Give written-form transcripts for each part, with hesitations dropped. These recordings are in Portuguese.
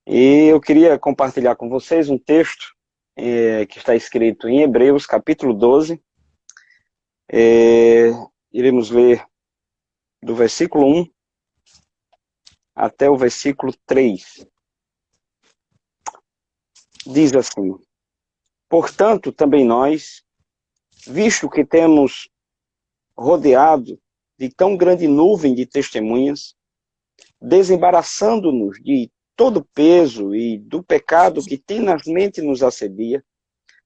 E eu queria compartilhar com vocês um texto que está escrito em Hebreus, capítulo 12. É, Iremos ler do versículo 1 até o versículo 3. Diz assim: Portanto, também nós, visto que temos rodeado de tão grande nuvem de testemunhas, desembaraçando-nos de todo o peso e do pecado que tenazmente nos assedia,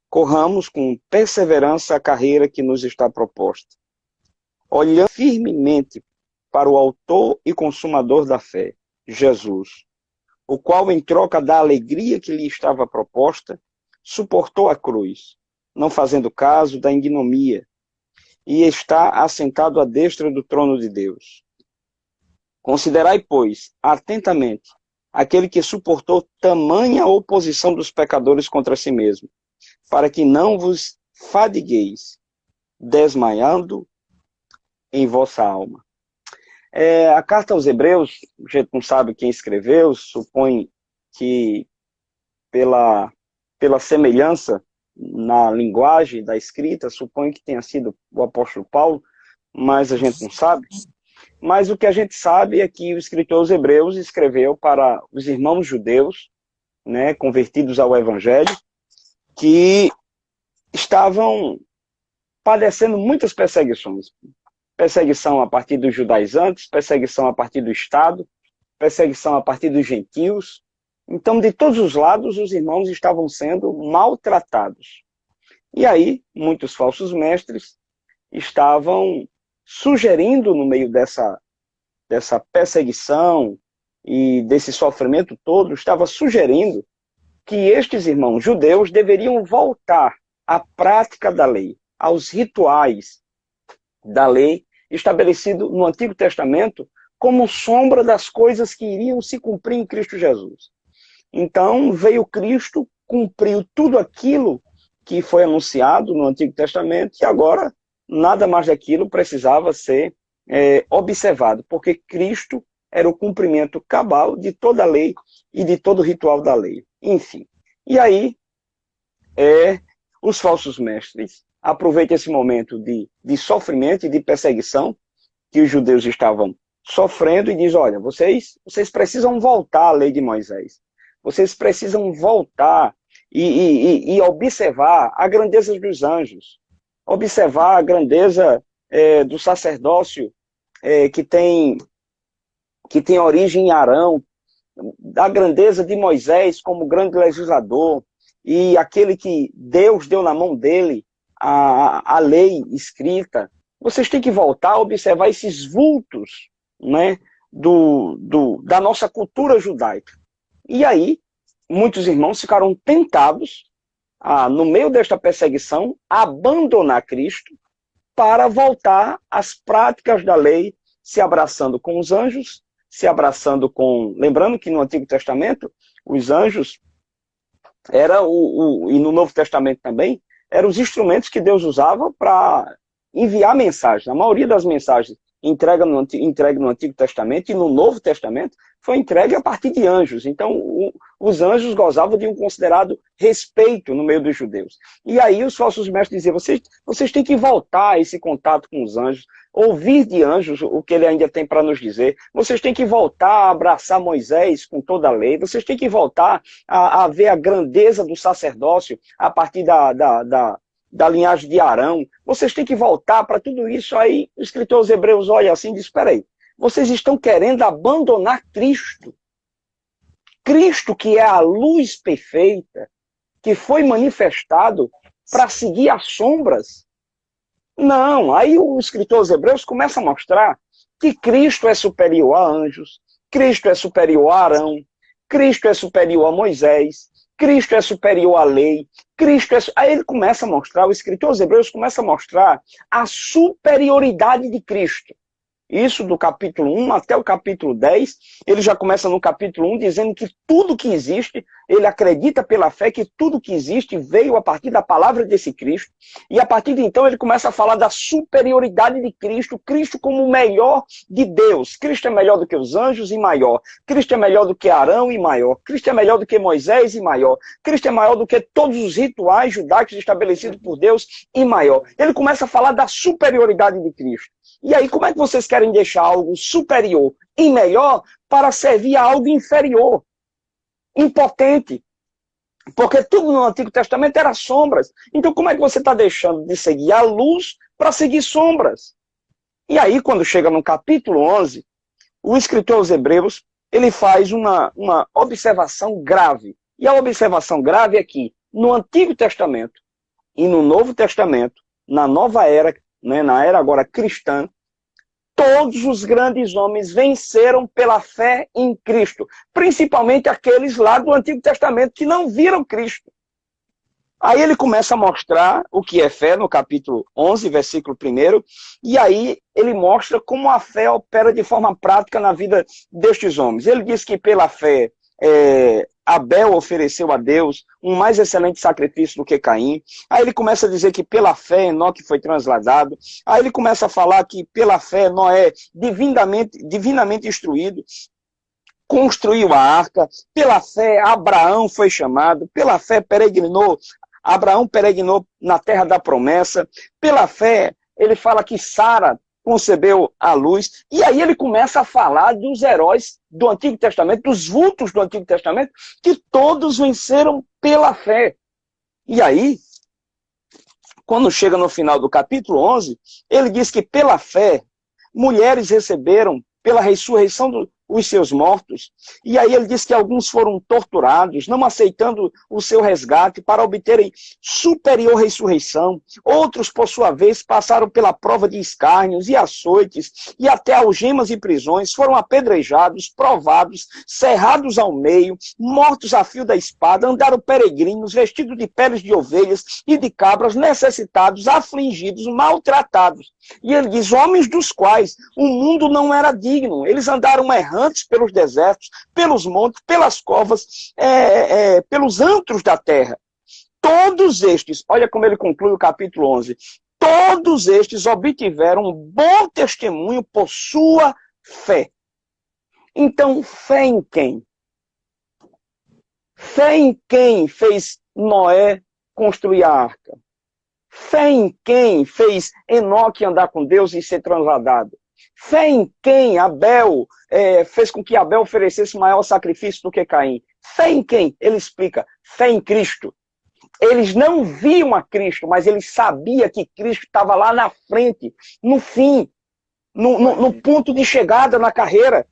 corramos com perseverança a carreira que nos está proposta, olhando firmemente para o autor e consumador da fé, Jesus, o qual, em troca da alegria que lhe estava proposta, suportou a cruz, não fazendo caso da ignomínia, e está assentado à destra do trono de Deus. Considerai, pois, atentamente aquele que suportou tamanha oposição dos pecadores contra si mesmo, para que não vos fadigueis, desmaiando em vossa alma. A carta aos Hebreus, a gente não sabe quem escreveu, supõe que pela semelhança na linguagem da escrita, supõe que tenha sido o apóstolo Paulo, mas a gente não sabe. Mas o que a gente sabe é que o escritor aos Hebreus escreveu para os irmãos judeus, né, convertidos ao Evangelho, que estavam padecendo muitas perseguições. Perseguição a partir dos judaizantes, perseguição a partir do Estado, perseguição a partir dos gentios. Então, de todos os lados, os irmãos estavam sendo maltratados. E aí, muitos falsos mestres estavam sugerindo, no meio dessa perseguição e desse sofrimento todo, estava sugerindo que estes irmãos judeus deveriam voltar à prática da lei, aos rituais da lei, estabelecido no Antigo Testamento como sombra das coisas que iriam se cumprir em Cristo Jesus. Então, veio Cristo, cumpriu tudo aquilo que foi anunciado no Antigo Testamento e agora nada mais daquilo precisava ser observado, porque Cristo era o cumprimento cabal de toda a lei e de todo o ritual da lei. Enfim. E aí, os falsos mestres aproveitam esse momento de sofrimento e de perseguição que os judeus estavam sofrendo e diz: olha, vocês precisam voltar à lei de Moisés. Vocês precisam voltar e observar a grandeza dos anjos, observar a grandeza do sacerdócio que tem origem em Arão, da grandeza de Moisés como grande legislador, e aquele que Deus deu na mão dele a lei escrita. Vocês têm que voltar a observar esses vultos, né, da nossa cultura judaica. E aí, muitos irmãos ficaram tentados, no meio desta perseguição, a abandonar Cristo para voltar às práticas da lei, se abraçando com os anjos, se abraçando com... Lembrando que no Antigo Testamento, os anjos e no Novo Testamento também, eram os instrumentos que Deus usava para enviar mensagens. A maioria das mensagens entregue no Antigo Testamento e no Novo Testamento foi entregue a partir de anjos. Então, os anjos gozavam de um considerado respeito no meio dos judeus. E aí os falsos mestres diziam: vocês têm que voltar a esse contato com os anjos, ouvir de anjos o que ele ainda tem para nos dizer. Vocês têm que voltar a abraçar Moisés com toda a lei. Vocês têm que voltar a ver a grandeza do sacerdócio a partir da linhagem de Arão. Vocês têm que voltar para tudo isso. Aí o escritor aos Hebreus olha assim e diz: espera aí, vocês estão querendo abandonar Cristo. Cristo, que é a luz perfeita, que foi manifestado para seguir as sombras. Não, aí o escritor aos Hebreus começa a mostrar que Cristo é superior a anjos, Cristo é superior a Arão, Cristo é superior a Moisés, Cristo é superior à lei, Cristo é... Aí ele começa a mostrar, o escritor aos Hebreus começa a mostrar a superioridade de Cristo. Isso do capítulo 1 até o capítulo 10, ele já começa no capítulo 1 dizendo que tudo que existe, ele acredita pela fé que tudo que existe veio a partir da palavra desse Cristo, e a partir de então ele começa a falar da superioridade de Cristo, Cristo como o melhor de Deus. Cristo é melhor do que os anjos e maior, Cristo é melhor do que Arão e maior, Cristo é melhor do que Moisés e maior, Cristo é maior do que todos os rituais judaicos estabelecidos por Deus e maior. Ele começa a falar da superioridade de Cristo. E aí, como é que vocês querem deixar algo superior e melhor para servir a algo inferior, impotente? Porque tudo no Antigo Testamento era sombras. Então, como é que você está deixando de seguir a luz para seguir sombras? E aí, quando chega no capítulo 11, o escritor aos Hebreus, ele faz uma observação grave. E a observação grave é que, no Antigo Testamento e no Novo Testamento, na nova era, né, na era agora cristã, todos os grandes homens venceram pela fé em Cristo, principalmente aqueles lá do Antigo Testamento que não viram Cristo. Aí ele começa a mostrar o que é fé no capítulo 11, versículo 1, e aí ele mostra como a fé opera de forma prática na vida destes homens. Ele diz que pela fé Abel ofereceu a Deus um mais excelente sacrifício do que Caim. Aí ele começa a dizer que pela fé Enoque foi transladado. Aí ele começa a falar que pela fé Noé, divinamente instruído, construiu a arca. Pela fé Abraão foi chamado. Pela fé Abraão peregrinou na terra da promessa. Pela fé ele fala que Sara concebeu a luz, e aí ele começa a falar dos heróis do Antigo Testamento, dos vultos do Antigo Testamento, que todos venceram pela fé. E aí, quando chega no final do capítulo 11, ele diz que pela fé, mulheres receberam pela ressurreição os seus mortos, e aí ele diz que alguns foram torturados, não aceitando o seu resgate para obterem superior ressurreição. Outros, por sua vez, passaram pela prova de escárnios e açoites, e até algemas e prisões, foram apedrejados, provados, cerrados ao meio, mortos a fio da espada, andaram peregrinos, vestidos de peles de ovelhas e de cabras, necessitados, afligidos, maltratados. E ele diz, homens dos quais o mundo não era digno, eles andaram errantes pelos desertos, pelos montes, pelas covas, pelos antros da terra. Todos estes, olha como ele conclui o capítulo 11, todos estes obtiveram um bom testemunho por sua fé. Então, fé em quem? Fé em quem fez Noé construir a arca? Fé em quem fez Enoque andar com Deus e ser transladado? Fé em quem Abel fez com que Abel oferecesse maior sacrifício do que Caim? Fé em quem? Ele explica, fé em Cristo. Eles não viam a Cristo, mas eles sabiam que Cristo estava lá na frente, no fim, no ponto de chegada na carreira.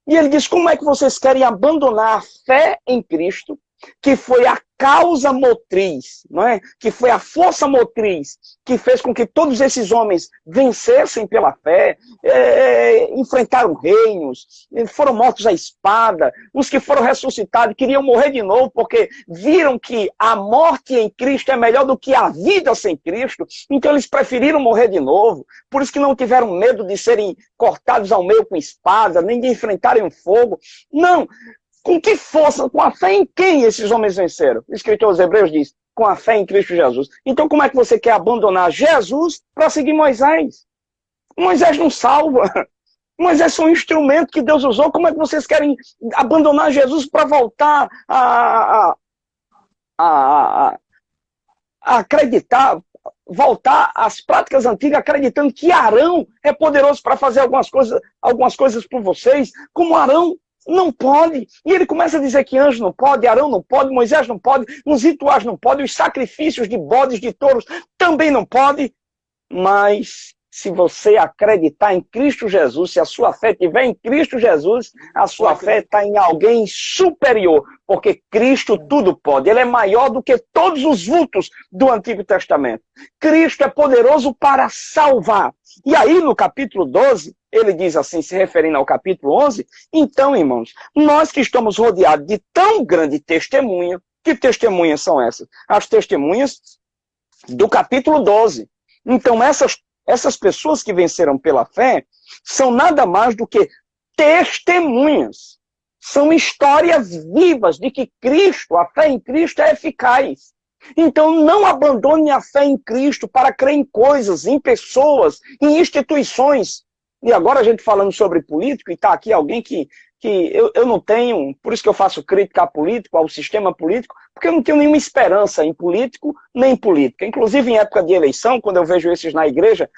E ele diz, como é que vocês querem abandonar a fé em Cristo, que foi a causa motriz, não é? Que foi a força motriz que fez com que todos esses homens vencessem pela fé, enfrentaram reinos, foram mortos à espada, os que foram ressuscitados queriam morrer de novo porque viram que a morte em Cristo é melhor do que a vida sem Cristo, então eles preferiram morrer de novo, por isso que não tiveram medo de serem cortados ao meio com espada, nem de enfrentarem o fogo. Não! Com que força, com a fé em quem esses homens venceram? O escritor aos Hebreus diz, com a fé em Cristo Jesus. Então como é que você quer abandonar Jesus para seguir Moisés? Moisés não salva. Moisés foi um instrumento que Deus usou. Como é que vocês querem abandonar Jesus para voltar a acreditar, voltar às práticas antigas, acreditando que Arão é poderoso para fazer algumas coisas por vocês, como Arão não pode. E ele começa a dizer que anjo não pode, Arão não pode, Moisés não pode, os rituais não podem, os sacrifícios de bodes, de touros também não pode. Mas se você acreditar em Cristo Jesus, se a sua fé estiver em Cristo Jesus, a sua fé está em alguém superior, porque Cristo tudo pode. Ele é maior do que todos os vultos do Antigo Testamento. Cristo é poderoso para salvar. E aí no capítulo 12, ele diz assim, se referindo ao capítulo 11, então, irmãos, nós que estamos rodeados de tão grande testemunha, que testemunhas são essas? As testemunhas do capítulo 12. Então, essas Essas pessoas que venceram pela fé são nada mais do que testemunhas. São histórias vivas de que Cristo, a fé em Cristo é eficaz. Então não abandone a fé em Cristo para crer em coisas, em pessoas, em instituições. E agora a gente falando sobre político, e está aqui alguém que eu não tenho, por isso que eu faço crítica a político, ao sistema político, porque eu não tenho nenhuma esperança em político, nem em política. Inclusive em época de eleição, quando eu vejo esses na igreja,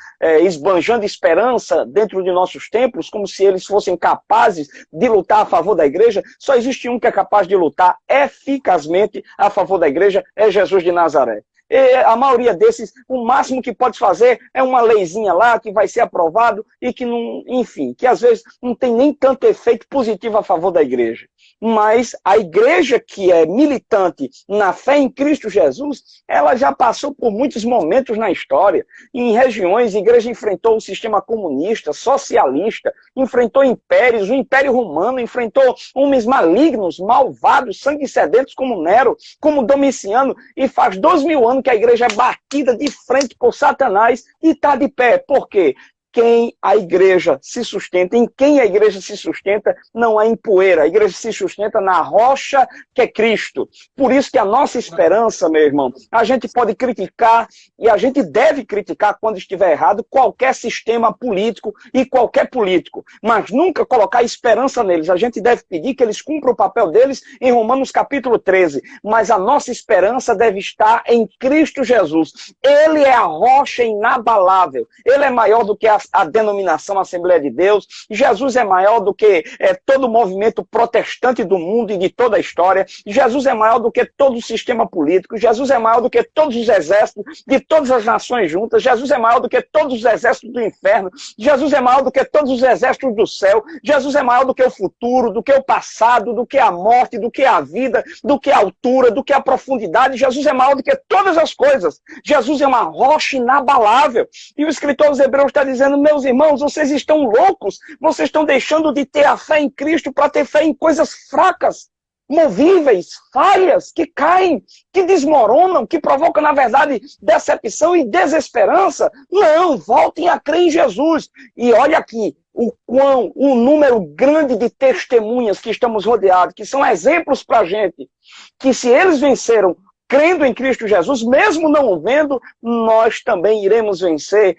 esbanjando esperança dentro de nossos templos, como se eles fossem capazes de lutar a favor da igreja, só existe um que é capaz de lutar eficazmente a favor da igreja, é Jesus de Nazaré. E a maioria desses, o máximo que pode fazer é uma leizinha lá que vai ser aprovado e que não, enfim, que às vezes não tem nem tanto efeito positivo a favor da igreja. Mas a igreja que é militante na fé em Cristo Jesus, ela já passou por muitos momentos na história. Em regiões, a igreja enfrentou o sistema comunista, socialista, enfrentou impérios, o Império Romano, enfrentou homens malignos, malvados, sangue sedentos como Nero, como Domiciano, e faz 2000 anos que a igreja é batida de frente por Satanás e está de pé. Por quê? Quem a igreja se sustenta, em quem a igreja se sustenta, não é em poeira. A igreja se sustenta na rocha que é Cristo. Por isso que a nossa esperança, meu irmão, a gente pode criticar e a gente deve criticar quando estiver errado qualquer sistema político e qualquer político, mas nunca colocar esperança neles. A gente deve pedir que eles cumpram o papel deles em Romanos capítulo 13, mas a nossa esperança deve estar em Cristo Jesus. Ele é a rocha inabalável. Ele é maior do que a denominação Assembleia de Deus. Jesus é maior do que todo o movimento protestante do mundo e de toda a história. Jesus é maior do que todo o sistema político. Jesus é maior do que todos os exércitos de todas as nações juntas. Jesus é maior do que todos os exércitos do inferno. Jesus é maior do que todos os exércitos do céu. Jesus é maior do que o futuro, do que o passado, do que a morte, do que a vida, do que a altura, do que a profundidade. Jesus é maior do que todas as coisas. Jesus é uma rocha inabalável. E o escritor aos Hebreus está dizendo: meus irmãos, vocês estão loucos, vocês estão deixando de ter a fé em Cristo para ter fé em coisas fracas, movíveis, falhas, que caem, que desmoronam, que provocam, na verdade, decepção e desesperança. Não, voltem a crer em Jesus. E olha aqui, o número grande de testemunhas que estamos rodeados, que são exemplos para a gente, que se eles venceram crendo em Cristo Jesus, mesmo não o vendo, nós também iremos vencer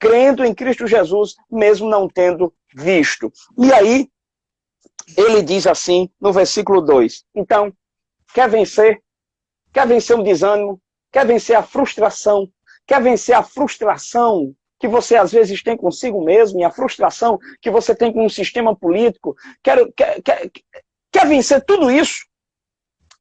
crendo em Cristo Jesus, mesmo não tendo visto. E aí, ele diz assim, no versículo 2, então, quer vencer? Quer vencer o desânimo? Quer vencer a frustração? Quer vencer a frustração que você às vezes tem consigo mesmo e a frustração que você tem com o sistema político? Quer vencer tudo isso?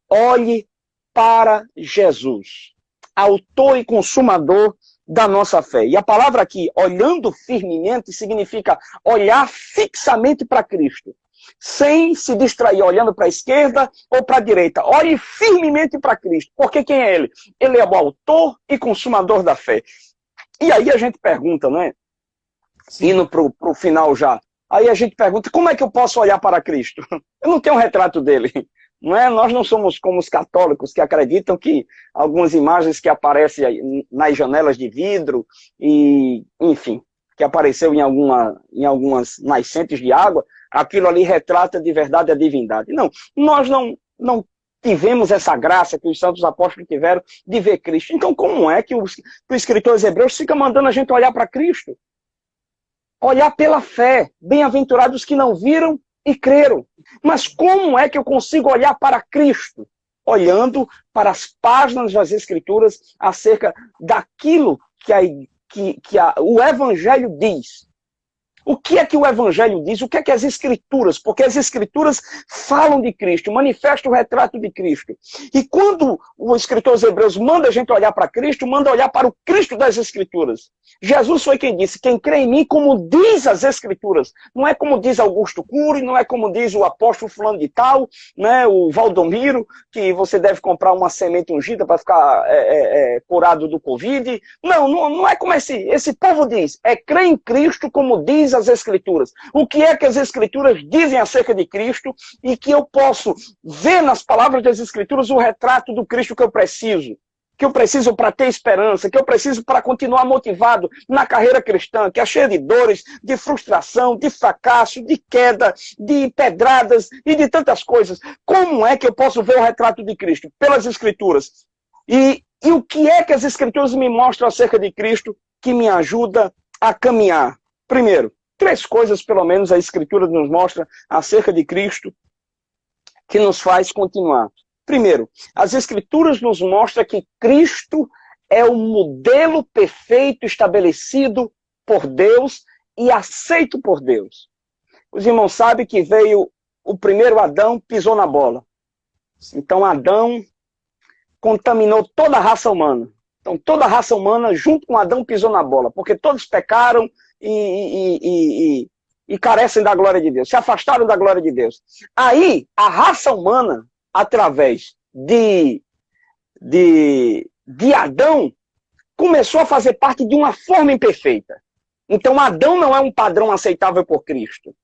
Olhe para Jesus, autor e consumador da nossa fé. E a palavra aqui, olhando firmemente, significa olhar fixamente para Cristo, sem se distrair, olhando para a esquerda ou para a direita. Olhe firmemente para Cristo, porque quem é Ele? Ele é o autor e consumador da fé. E aí a gente pergunta, né? Sim. Indo para o final já, aí a gente pergunta, como é que eu posso olhar para Cristo? Eu não tenho um retrato dele. Não é? Nós não somos como os católicos que acreditam que algumas imagens que aparecem nas janelas de vidro, e, enfim, que apareceu em algumas nascentes de água, aquilo ali retrata de verdade a divindade. Não, nós não tivemos essa graça que os santos apóstolos tiveram de ver Cristo. Então como é que o escritor aos Hebreus fica mandando a gente olhar para Cristo? Olhar pela fé, bem-aventurados que não viram e creram. Mas como é que eu consigo olhar para Cristo? Olhando para as páginas das Escrituras acerca daquilo que o Evangelho diz. O que é que o Evangelho diz? O que é que as Escrituras? Porque as Escrituras falam de Cristo, manifestam o retrato de Cristo. E quando o escritor aos Hebreus manda a gente olhar para Cristo, manda olhar para o Cristo das Escrituras. Jesus foi quem disse, quem crê em mim, como diz as Escrituras. Não é como diz Augusto Cury, não é como diz o apóstolo fulano de tal, né, o Valdomiro, que você deve comprar uma semente ungida para ficar curado do Covid. Não é como esse povo diz. É crer em Cristo como diz as Escrituras. O que é que as Escrituras dizem acerca de Cristo e que eu posso ver nas palavras das Escrituras o retrato do Cristo que eu preciso. que eu preciso para ter esperança, que eu preciso para continuar motivado na carreira cristã, que é cheia de dores, de frustração, de fracasso, de queda, de pedradas e de tantas coisas. Como é que eu posso ver o retrato de Cristo? Pelas Escrituras. E o que é que as Escrituras me mostram acerca de Cristo que me ajuda a caminhar? Primeiro, 3 coisas, pelo menos, a Escritura nos mostra acerca de Cristo que nos faz continuar. Primeiro, as Escrituras nos mostram que Cristo é o modelo perfeito estabelecido por Deus e aceito por Deus. Os irmãos sabem que veio o primeiro Adão, pisou na bola. Então Adão contaminou toda a raça humana. Então toda a raça humana, junto com Adão, pisou na bola, porque todos pecaram e carecem da glória de Deus, se afastaram da glória de Deus. Aí, a raça humana, através de Adão, começou a fazer parte de uma forma imperfeita. Então, Adão não é um padrão aceitável por Cristo.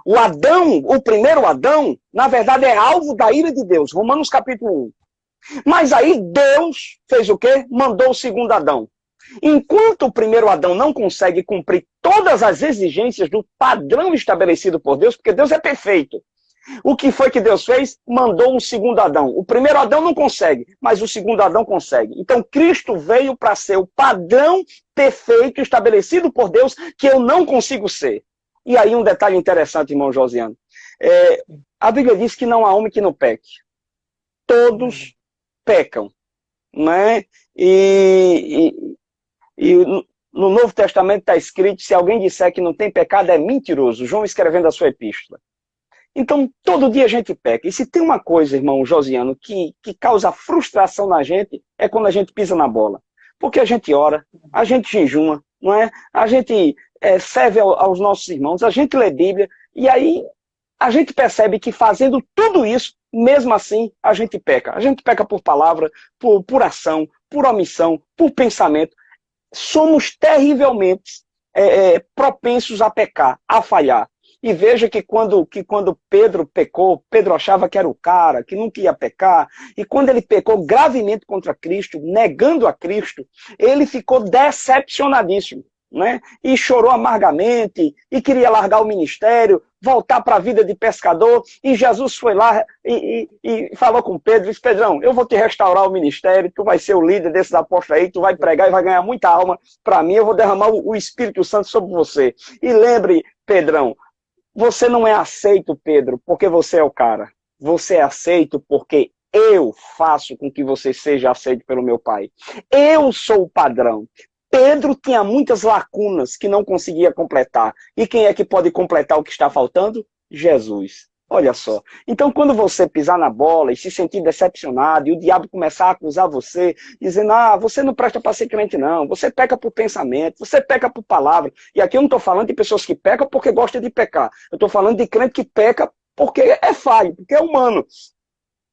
O Adão, o primeiro Adão, na verdade é alvo da ira de Deus. Romanos capítulo 1. Mas aí Deus fez o quê? Mandou o segundo Adão. Enquanto o primeiro Adão não consegue cumprir todas as exigências do padrão estabelecido por Deus, porque Deus é perfeito, o que foi que Deus fez? Mandou um segundo Adão. O primeiro Adão não consegue, mas o segundo Adão consegue. Então Cristo veio para ser o padrão perfeito estabelecido por Deus que eu não consigo ser. E aí um detalhe interessante, irmão Josiano. A Bíblia diz que não há homem que não peque. Todos pecam. Né? E no Novo Testamento está escrito, se alguém disser que não tem pecado, é mentiroso. João escrevendo a sua epístola. Então, todo dia a gente peca. E se tem uma coisa, irmão Josiano, que causa frustração na gente, é quando a gente pisa na bola. Porque a gente ora, a gente jejuma, não é? A gente serve aos nossos irmãos, a gente lê Bíblia, e aí a gente percebe que fazendo tudo isso, mesmo assim, a gente peca. A gente peca por palavra, por ação, por omissão, por pensamento. Somos terrivelmente propensos a pecar, a falhar. E veja que quando Pedro pecou, Pedro achava que era o cara, que nunca ia pecar. E quando ele pecou gravemente contra Cristo, negando a Cristo, ele ficou decepcionadíssimo, né? E chorou amargamente, e queria largar o ministério, voltar para a vida de pescador. E Jesus foi lá e falou com Pedro, disse, Pedrão, eu vou te restaurar o ministério, tu vai ser o líder desses apóstolos aí, tu vai pregar e vai ganhar muita alma para mim, eu vou derramar o Espírito Santo sobre você. E lembre, Pedrão, você não é aceito, Pedro, porque você é o cara. Você é aceito porque eu faço com que você seja aceito pelo meu Pai. Eu sou o padrão. Pedro tinha muitas lacunas que não conseguia completar. E quem é que pode completar o que está faltando? Jesus. Olha só. Então, quando você pisar na bola e se sentir decepcionado, e o diabo começar a acusar você, dizendo, você não presta para ser crente não, você peca por pensamento, você peca por palavra. E aqui eu não estou falando de pessoas que pecam porque gostam de pecar. Eu estou falando de crente que peca porque é falho, porque é humano.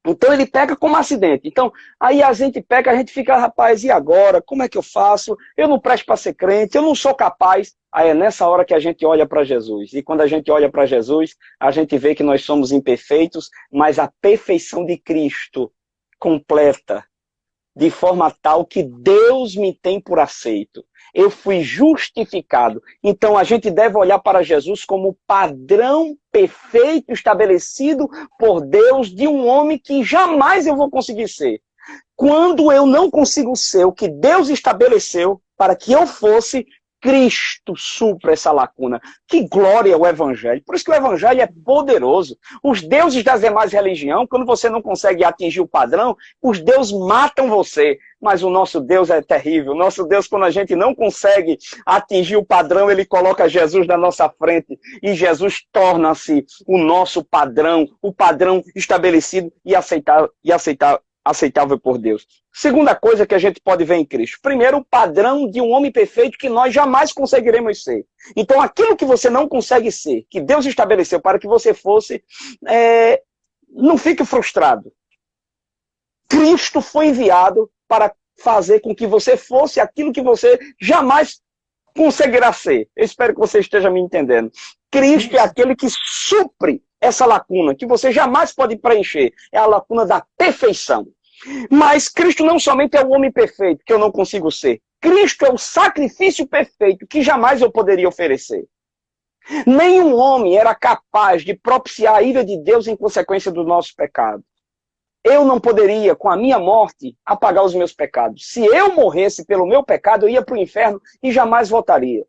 Então ele peca como acidente. Então, aí a gente peca, a gente fica, rapaz, e agora? Como é que eu faço? Eu não presto para ser crente, eu não sou capaz. Aí é nessa hora que a gente olha para Jesus. E quando a gente olha para Jesus, a gente vê que nós somos imperfeitos, mas a perfeição de Cristo completa, de forma tal que Deus me tem por aceito. Eu fui justificado. Então a gente deve olhar para Jesus como o padrão perfeito estabelecido por Deus de um homem que jamais eu vou conseguir ser. Quando eu não consigo ser o que Deus estabeleceu para que eu fosse, Cristo supra essa lacuna. Que glória o Evangelho. Por isso que o Evangelho é poderoso. Os deuses das demais religiões, quando você não consegue atingir o padrão, os deuses matam você. Mas o nosso Deus é terrível. O nosso Deus, quando a gente não consegue atingir o padrão, ele coloca Jesus na nossa frente. E Jesus torna-se o nosso padrão, o padrão estabelecido e aceitável por Deus. Segunda coisa que a gente pode ver em Cristo. Primeiro, o padrão de um homem perfeito que nós jamais conseguiremos ser. Então, aquilo que você não consegue ser, que Deus estabeleceu para que você fosse, não fique frustrado. Cristo foi enviado para fazer com que você fosse aquilo que você jamais conseguirá ser. Eu espero que você esteja me entendendo. Cristo é aquele que supre essa lacuna, que você jamais pode preencher. É a lacuna da perfeição. Mas Cristo não somente é o homem perfeito, que eu não consigo ser. Cristo é o sacrifício perfeito que jamais eu poderia oferecer. Nenhum homem era capaz de propiciar a ira de Deus em consequência do nosso pecado. Eu não poderia, com a minha morte, apagar os meus pecados. Se eu morresse pelo meu pecado, eu ia para o inferno e jamais voltaria.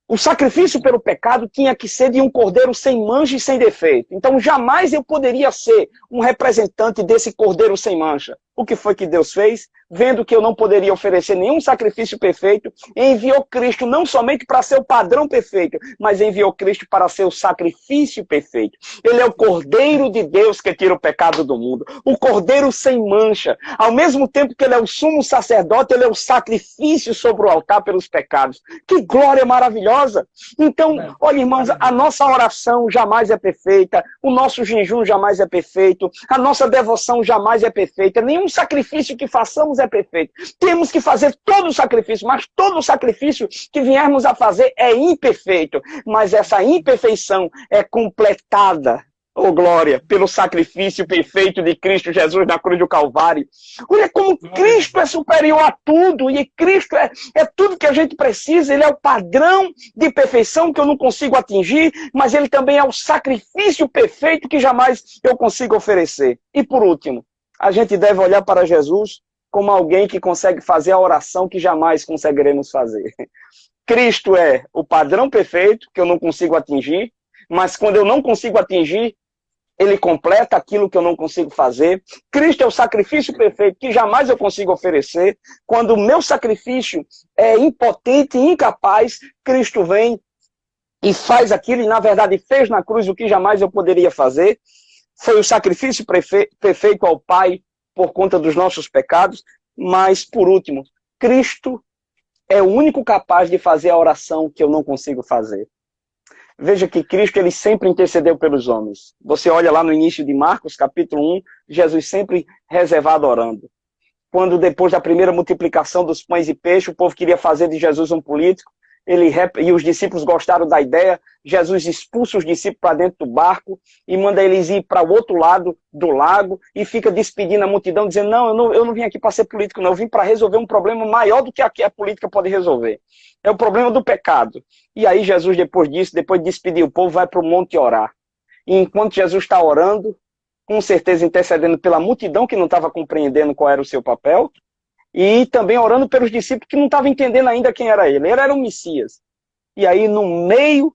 O sacrifício pelo pecado tinha que ser de um cordeiro sem mancha e sem defeito. Então jamais eu poderia ser um representante desse cordeiro sem mancha. O que foi que Deus fez? Vendo que eu não poderia oferecer nenhum sacrifício perfeito, enviou Cristo não somente para ser o padrão perfeito, mas enviou Cristo para ser o sacrifício perfeito. Ele é o Cordeiro de Deus que tira o pecado do mundo. O Cordeiro sem mancha. Ao mesmo tempo que ele é o sumo sacerdote, ele é o sacrifício sobre o altar pelos pecados. Que glória maravilhosa! Então, olha, irmãos, a nossa oração jamais é perfeita, o nosso jejum jamais é perfeito, a nossa devoção jamais é perfeita, nenhum sacrifício que façamos é perfeito. Temos que fazer todo o sacrifício, mas todo o sacrifício que viermos a fazer é imperfeito. Mas essa imperfeição é completada, oh glória, pelo sacrifício perfeito de Cristo Jesus na cruz do Calvário. Olha como Cristo é superior a tudo, e Cristo é tudo que a gente precisa. Ele é o padrão de perfeição que eu não consigo atingir, mas ele também é o sacrifício perfeito que jamais eu consigo oferecer. E por último, a gente deve olhar para Jesus como alguém que consegue fazer a oração que jamais conseguiremos fazer. Cristo é o padrão perfeito que eu não consigo atingir, mas quando eu não consigo atingir, ele completa aquilo que eu não consigo fazer. Cristo é o sacrifício perfeito que jamais eu consigo oferecer. Quando o meu sacrifício é impotente e incapaz, Cristo vem e faz aquilo, e na verdade fez na cruz o que jamais eu poderia fazer. Foi o sacrifício perfeito ao Pai por conta dos nossos pecados. Mas, por último, Cristo é o único capaz de fazer a oração que eu não consigo fazer. Veja que Cristo ele sempre intercedeu pelos homens. Você olha lá no início de Marcos, capítulo 1, Jesus sempre reservado orando. Quando depois da primeira multiplicação dos pães e peixes, o povo queria fazer de Jesus um político, e os discípulos gostaram da ideia, Jesus expulsa os discípulos para dentro do barco e manda eles ir para o outro lado do lago e fica despedindo a multidão, dizendo, não, eu não vim aqui para ser político, não, eu vim para resolver um problema maior do que a política pode resolver. É o problema do pecado. E aí Jesus, depois disso, depois de despedir o povo, vai para o monte orar. E enquanto Jesus está orando, com certeza intercedendo pela multidão que não estava compreendendo qual era o seu papel, e também orando pelos discípulos que não estavam entendendo ainda quem era ele. Ele era o Messias. E aí, no meio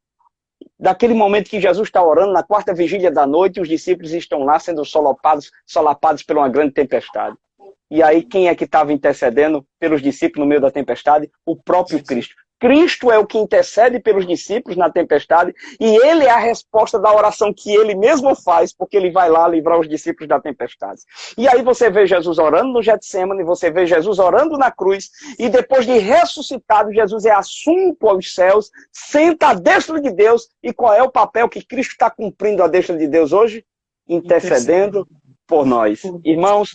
daquele momento que Jesus está orando, na quarta vigília da noite, os discípulos estão lá sendo solapados por uma grande tempestade. E aí, quem é que estava intercedendo pelos discípulos no meio da tempestade? O próprio Cristo. Cristo é o que intercede pelos discípulos na tempestade, e ele é a resposta da oração que ele mesmo faz, porque ele vai lá livrar os discípulos da tempestade. E aí você vê Jesus orando no Getsêmani, você vê Jesus orando na cruz, e depois de ressuscitado, Jesus é assunto aos céus, senta à destra de Deus, e qual é o papel que Cristo está cumprindo à destra de Deus hoje? Intercedendo por nós. Irmãos,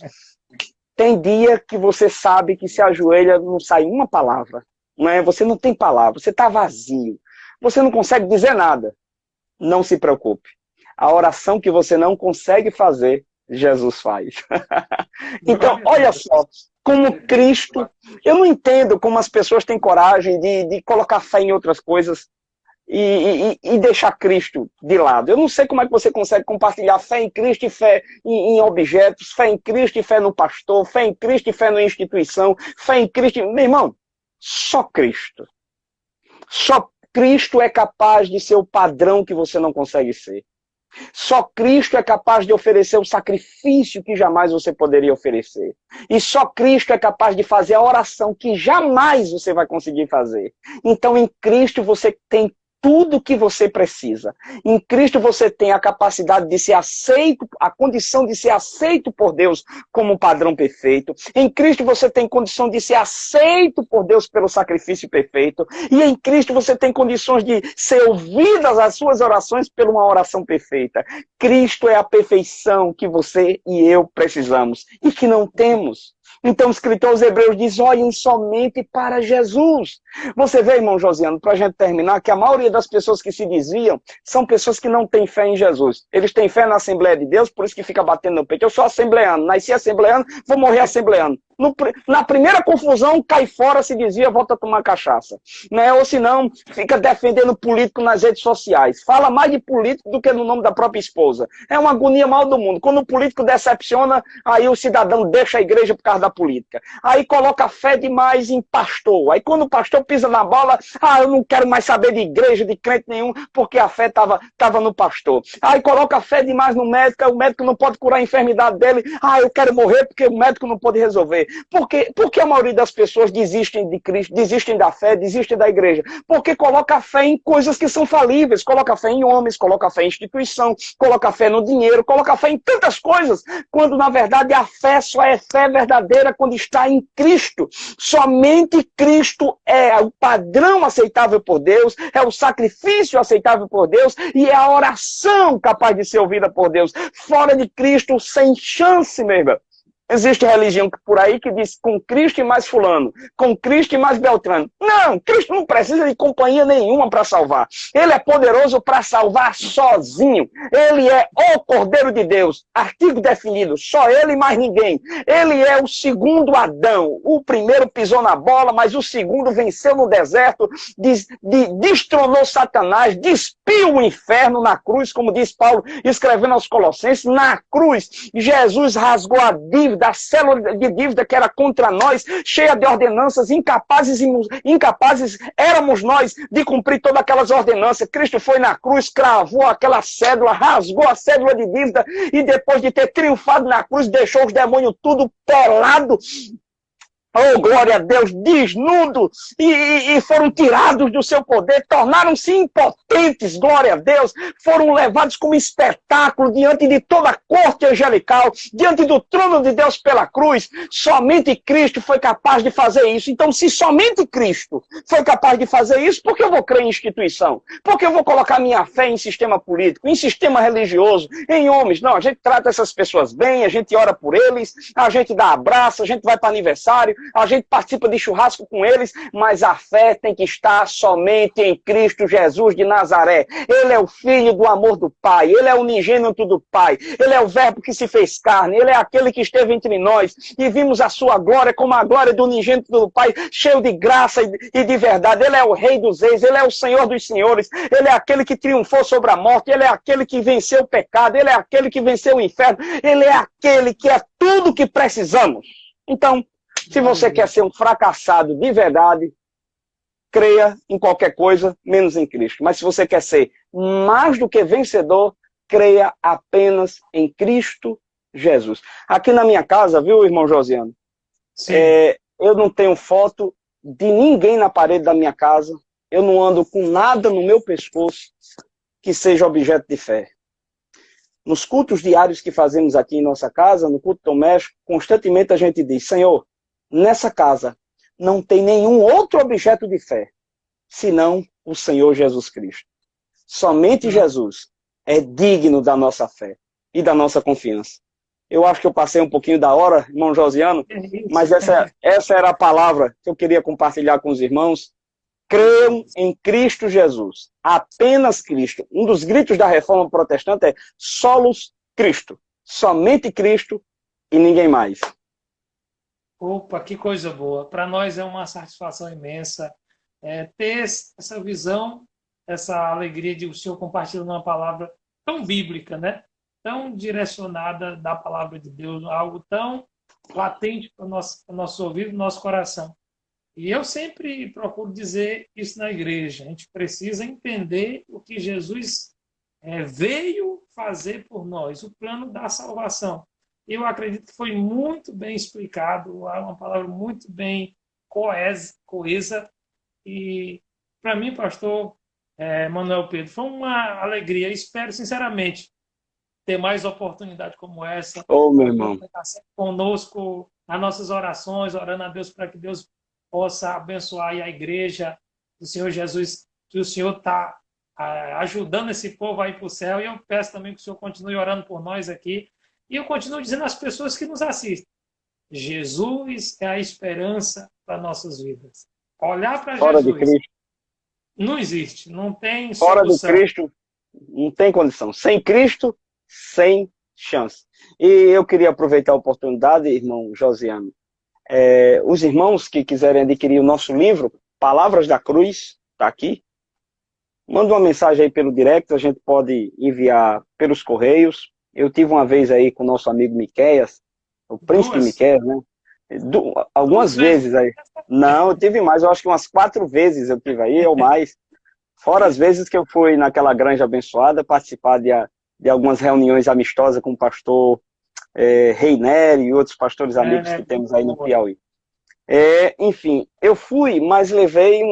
tem dia que você sabe que se ajoelha, não sai uma palavra. Não é? Você não tem palavra, você está vazio. Você não consegue dizer nada. Não se preocupe. A oração que você não consegue fazer, Jesus faz. Então, olha só, como Cristo... Eu não entendo como as pessoas têm coragem de colocar fé em outras coisas e deixar Cristo de lado. Eu não sei como é que você consegue compartilhar fé em Cristo e fé em objetos, fé em Cristo e fé no pastor, fé em Cristo e fé na instituição, fé em Cristo... Meu irmão, só Cristo. Só Cristo é capaz de ser o padrão que você não consegue ser. Só Cristo é capaz de oferecer o sacrifício que jamais você poderia oferecer. E só Cristo é capaz de fazer a oração que jamais você vai conseguir fazer. Então, em Cristo você tem tudo o que você precisa. Em Cristo você tem a capacidade de ser aceito, a condição de ser aceito por Deus como um padrão perfeito. Em Cristo você tem condição de ser aceito por Deus pelo sacrifício perfeito. E em Cristo você tem condições de ser ouvidas as suas orações por uma oração perfeita. Cristo é a perfeição que você e eu precisamos e que não temos. Então o escritor aos Hebreus diz, olhem somente para Jesus. Você vê, irmão Josiano, para a gente terminar, que a maioria das pessoas que se desviam são pessoas que não têm fé em Jesus. Eles têm fé na Assembleia de Deus, por isso que fica batendo no peito. Eu sou assembleano, nasci assembleano, vou morrer assembleano. Na primeira confusão, cai fora, se desvia, volta a tomar cachaça. Né? Ou se não, fica defendendo político nas redes sociais. Fala mais de político do que no nome da própria esposa. É uma agonia mal do mundo. Quando o político decepciona, aí o cidadão deixa a igreja por causa da política. Aí coloca fé demais em pastor. Aí quando o pastor pisa na bola, eu não quero mais saber de igreja, de crente nenhum, porque a fé estava no pastor. Aí coloca fé demais no médico, o médico não pode curar a enfermidade dele. Eu quero morrer porque o médico não pode resolver. Por que a maioria das pessoas desistem de Cristo, desistem da fé, desistem da igreja? Porque coloca fé em coisas que são falíveis, coloca fé em homens, coloca fé em instituição, coloca fé no dinheiro, coloca fé em tantas coisas, quando na verdade a fé só é fé verdadeira quando está em Cristo. Somente Cristo é o padrão aceitável por Deus, é o sacrifício aceitável por Deus e é a oração capaz de ser ouvida por Deus. Fora de Cristo, sem chance, meu irmão. Existe religião por aí que diz com Cristo e mais fulano, com Cristo e mais Beltrano. Não, Cristo não precisa de companhia nenhuma para salvar. Ele é poderoso para salvar sozinho. Ele é o Cordeiro de Deus. Artigo definido, só ele e mais ninguém. Ele é o segundo Adão. O primeiro pisou na bola, mas o segundo venceu no deserto, destronou Satanás, despiu o inferno na cruz, como diz Paulo, escrevendo aos Colossenses. Na cruz, Jesus rasgou a dívida, a célula de dívida que era contra nós, cheia de ordenanças, incapazes éramos nós de cumprir todas aquelas ordenanças. Cristo foi na cruz, cravou aquela cédula, rasgou a cédula de dívida e depois de ter triunfado na cruz, deixou os demônios tudo pelado. Oh, glória a Deus, desnudos e foram tirados do seu poder, tornaram-se impotentes, glória a Deus, foram levados como espetáculo diante de toda a corte angelical, diante do trono de Deus pela cruz. Somente Cristo foi capaz de fazer isso. Então, se somente Cristo foi capaz de fazer isso, por que eu vou crer em instituição? Por que eu vou colocar minha fé em sistema político, em sistema religioso, em homens? Não, a gente trata essas pessoas bem, a gente ora por eles, a gente dá abraço, a gente vai para aniversário, a gente participa de churrasco com eles, mas a fé tem que estar somente em Cristo Jesus de Nazaré. Ele é o Filho do amor do Pai, Ele é o unigênito do Pai, Ele é o Verbo que se fez carne, Ele é aquele que esteve entre nós e vimos a sua glória como a glória do unigênito do Pai, cheio de graça e de verdade. Ele é o Rei dos Reis, Ele é o Senhor dos Senhores, Ele é aquele que triunfou sobre a morte, Ele é aquele que venceu o pecado, Ele é aquele que venceu o inferno, Ele é aquele que é tudo o que precisamos. Então, se você quer ser um fracassado de verdade, creia em qualquer coisa, menos em Cristo. Mas se você quer ser mais do que vencedor, creia apenas em Cristo Jesus. Aqui na minha casa, viu, irmão Josiano? Eu não tenho foto de ninguém na parede da minha casa. Eu não ando com nada no meu pescoço que seja objeto de fé. Nos cultos diários que fazemos aqui em nossa casa, no culto doméstico, constantemente a gente diz, Senhor, nessa casa não tem nenhum outro objeto de fé, senão o Senhor Jesus Cristo. Somente Jesus é digno da nossa fé e da nossa confiança. Eu acho que eu passei um pouquinho da hora, irmão Josiano, mas essa era a palavra que eu queria compartilhar com os irmãos. Creiam em Cristo Jesus. Apenas Cristo. Um dos gritos da Reforma Protestante é solos Cristo. Somente Cristo e ninguém mais. Opa, que coisa boa. Para nós é uma satisfação imensa ter essa visão, essa alegria de o Senhor compartilhando uma palavra tão bíblica, né? Tão direcionada da palavra de Deus, algo tão latente para o nosso ouvido, no nosso coração. E eu sempre procuro dizer isso na igreja. A gente precisa entender o que Jesus veio fazer por nós, o plano da salvação. Eu acredito que foi muito bem explicado, uma palavra muito bem coesa. E, para mim, pastor Manuel Pedro, foi uma alegria. Espero, sinceramente, ter mais oportunidade como essa. Meu irmão. Estar sempre conosco nas nossas orações, orando a Deus para que Deus possa abençoar a igreja do Senhor Jesus, que o Senhor está ajudando esse povo a ir para o céu. E eu peço também que o Senhor continue orando por nós aqui. E eu continuo dizendo às pessoas que nos assistem, Jesus é a esperança para nossas vidas. Olhar para Fora de Jesus Cristo. não existe, não tem Fora de solução. Cristo, não tem condição. Sem Cristo, sem chance. E eu queria aproveitar a oportunidade, irmão Josiano. Os irmãos que quiserem adquirir o nosso livro, Palavras da Cruz, está aqui. Manda uma mensagem aí pelo direct, a gente pode enviar pelos correios. Eu tive uma vez aí com o nosso amigo Miqueias, o príncipe Miqueias, né? Algumas vezes aí. Não, eu tive mais, eu acho que umas 4 vezes eu tive aí, ou mais. Fora as vezes que eu fui naquela granja abençoada, participar de algumas reuniões amistosas com o pastor Reiner e outros pastores amigos que temos aí no Piauí. Enfim, eu fui, mas levei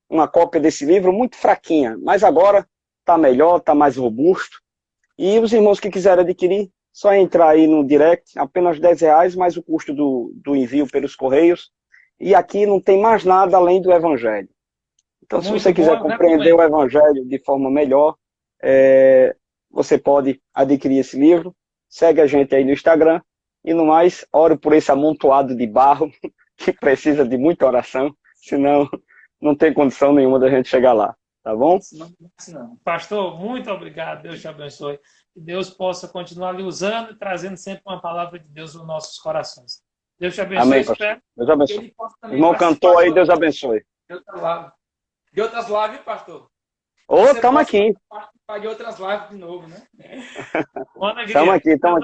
uma cópia desse livro muito fraquinha, mas agora está melhor, está mais robusto. E os irmãos que quiserem adquirir, só entrar aí no direct, apenas R$10, mais o custo do envio pelos correios. E aqui não tem mais nada além do Evangelho. Então, se você quiser compreender o Evangelho de forma melhor, você pode adquirir esse livro. Segue a gente aí no Instagram. E no mais, ore por esse amontoado de barro que precisa de muita oração, senão não tem condição nenhuma da gente chegar lá. Tá bom? Não. Pastor, muito obrigado. Deus te abençoe. Que Deus possa continuar lhe usando e trazendo sempre uma palavra de Deus nos nossos corações. Deus te abençoe. Amém, pastor. Deus abençoe. Irmão cantor aí, Deus abençoe. De outras lives, pastor? Ô, estamos aqui. Participar de outras lives de novo, né? Estamos aqui, estamos aqui.